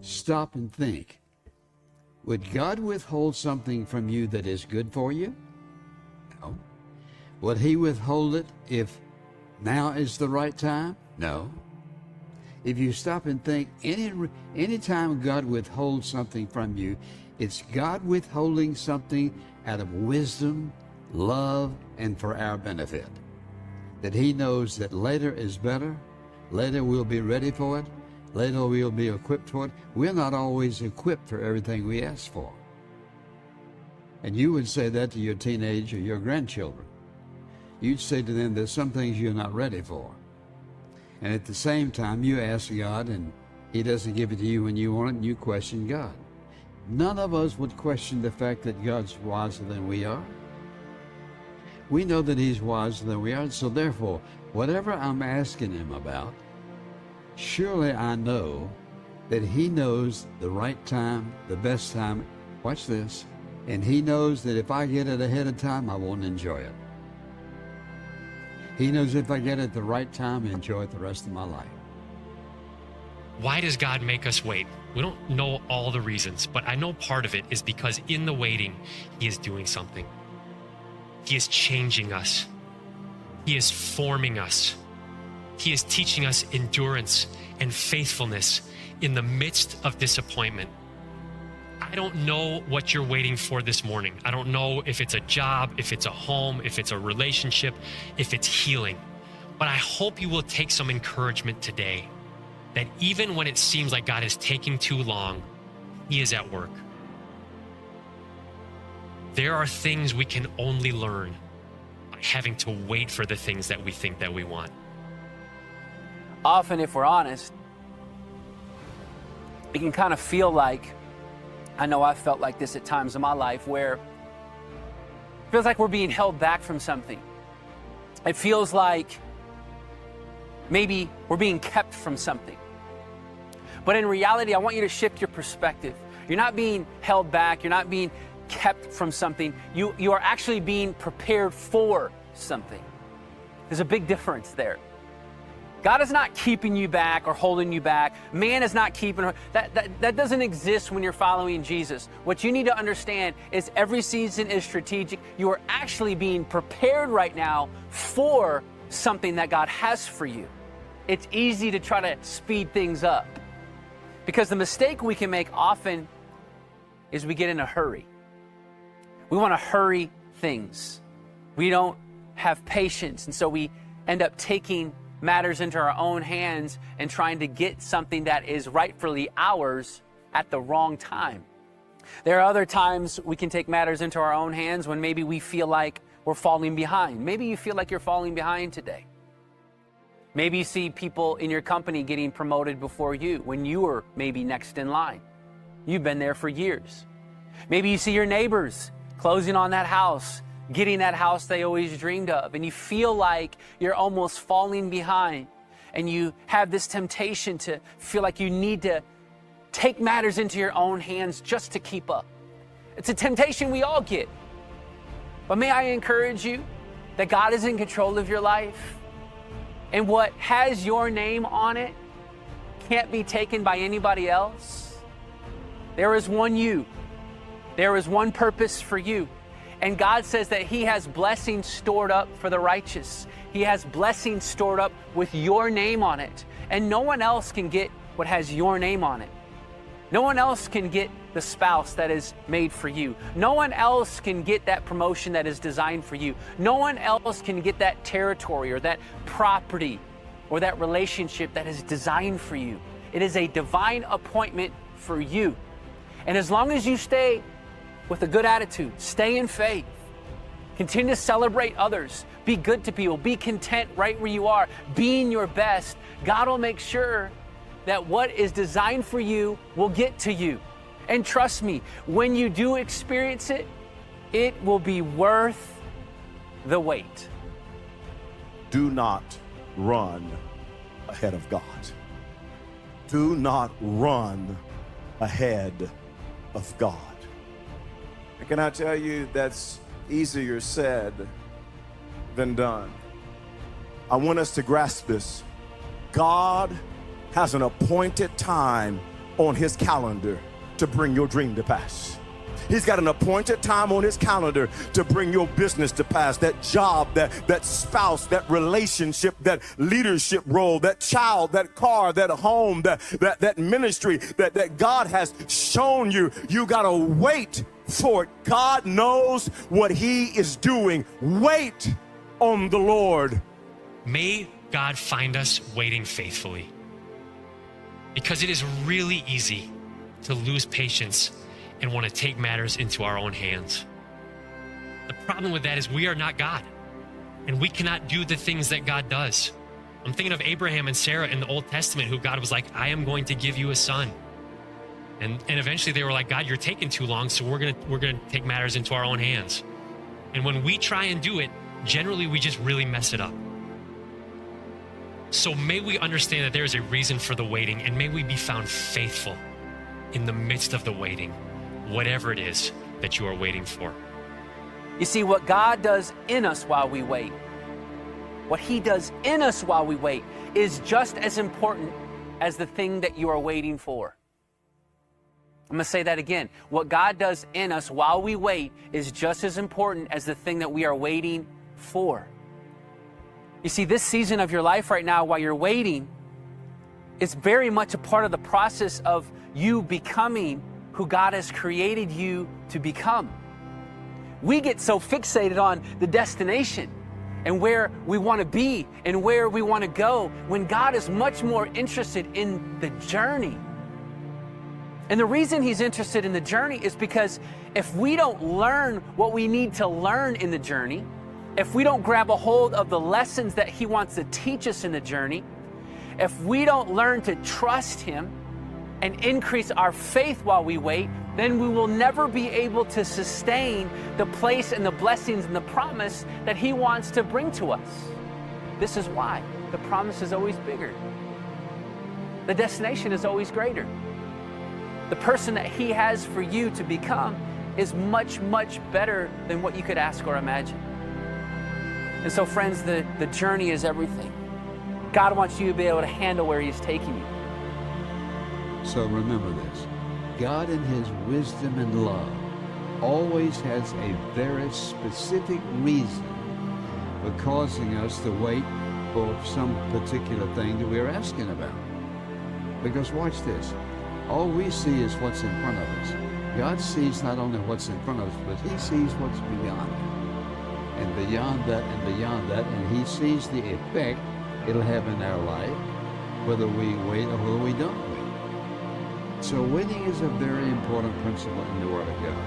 stop and think, would God withhold something from you that is good for you? No. Would he withhold it if now is the right time? No. If you stop and think, any time God withholds something from you, it's God withholding something out of wisdom, love, and for our benefit. That he knows that later is better, later we'll be ready for it, later we'll be equipped for it. We're not always equipped for everything we ask for. And you would say that to your teenage or your grandchildren. You'd say to them, there's some things you're not ready for. And at the same time, you ask God, and he doesn't give it to you when you want it, and you question God. None of us would question the fact that God's wiser than we are. We know that he's wiser than we are, so therefore, whatever I'm asking him about, surely I know that he knows the right time, the best time. Watch this. And he knows that if I get it ahead of time, I won't enjoy it. He knows if I get it at the right time, I enjoy it the rest of my life. Why does God make us wait? We don't know all the reasons, but I know part of it is because in the waiting, he is doing something. He is changing us. He is forming us. He is teaching us endurance and faithfulness in the midst of disappointment. I don't know what you're waiting for this morning. I don't know if it's a job, if it's a home, if it's a relationship, if it's healing. But I hope you will take some encouragement today that even when it seems like God is taking too long, he is at work. There are things we can only learn by having to wait for the things that we think that we want. Often, if we're honest, it can kind of feel like, I know I've felt like this at times in my life, where it feels like we're being held back from something. It feels like maybe we're being kept from something. But in reality, I want you to shift your perspective. You're not being held back. You're not being kept from something. You are actually being prepared for something. There's a big difference there. God is not keeping you back or holding you back. Man is not keeping that doesn't exist when you're following Jesus. What you need to understand is every season is strategic. You are actually being prepared right now for something that God has for you. It's easy to try to speed things up, because the mistake we can make often is we get in a hurry. We want to hurry things. We don't have patience, and so we end up taking matters into our own hands and trying to get something that is rightfully ours at the wrong time. There are other times we can take matters into our own hands when maybe we feel like we're falling behind. Maybe you feel like you're falling behind today. Maybe you see people in your company getting promoted before you when you were maybe next in line. You've been there for years. Maybe you see your neighbors closing on that house, getting that house they always dreamed of, and you feel like you're almost falling behind, and you have this temptation to feel like you need to take matters into your own hands just to keep up. It's a temptation we all get. But may I encourage you that God is in control of your life, and what has your name on it can't be taken by anybody else. There is one you. There is one purpose for you. And God says that he has blessings stored up for the righteous. He has blessings stored up with your name on it. And no one else can get what has your name on it. No one else can get the spouse that is made for you. No one else can get that promotion that is designed for you. No one else can get that territory or that property or that relationship that is designed for you. It is a divine appointment for you. And as long as you stay with a good attitude, stay in faith, continue to celebrate others, be good to people, be content right where you are, being your best, God will make sure that what is designed for you will get to you. And trust me, when you do experience it, it will be worth the wait. Do not run ahead of God. Do not run ahead of God. And can I tell you, that's easier said than done. I want us to grasp this. God has an appointed time on his calendar to bring your dream to pass. He's got an appointed time on his calendar to bring your business to pass, that job, that spouse, that relationship, that leadership role, that child, that car, that home, that ministry that God has shown you. You got to wait for it. God knows what he is doing. Wait on the Lord. May God find us waiting faithfully, because it is really easy to lose patience and want to take matters into our own hands. The problem with that is we are not God, and we cannot do the things that God does. I'm thinking of Abraham and Sarah in the Old Testament, who God was like, I am going to give you a son. And eventually they were like, God, you're taking too long, so we're gonna take matters into our own hands. And when we try and do it, generally we just really mess it up. So may we understand that there is a reason for the waiting, and may we be found faithful in the midst of the waiting, whatever it is that you are waiting for. You see, what God does in us while we wait, what he does in us while we wait, is just as important as the thing that you are waiting for. I'm going to say that again. What God does in us while we wait is just as important as the thing that we are waiting for. You see, this season of your life right now, while you're waiting, is very much a part of the process of you becoming who God has created you to become. We get so fixated on the destination and where we want to be and where we want to go, when God is much more interested in the journey. And the reason he's interested in the journey is because if we don't learn what we need to learn in the journey, if we don't grab a hold of the lessons that he wants to teach us in the journey, if we don't learn to trust him and increase our faith while we wait, then we will never be able to sustain the place and the blessings and the promise that he wants to bring to us. This is why the promise is always bigger. The destination is always greater. The person that he has for you to become is much, much better than what you could ask or imagine. And so, friends, the journey is everything. God wants you to be able to handle where he's taking you. So remember this. God in his wisdom and love always has a very specific reason for causing us to wait for some particular thing that we're asking about. Because watch this. All we see is what's in front of us. God sees not only what's in front of us, but he sees what's beyond it. And beyond that and beyond that, and he sees the effect it'll have in our life, whether we wait or whether we don't wait. So waiting is a very important principle in the Word of God.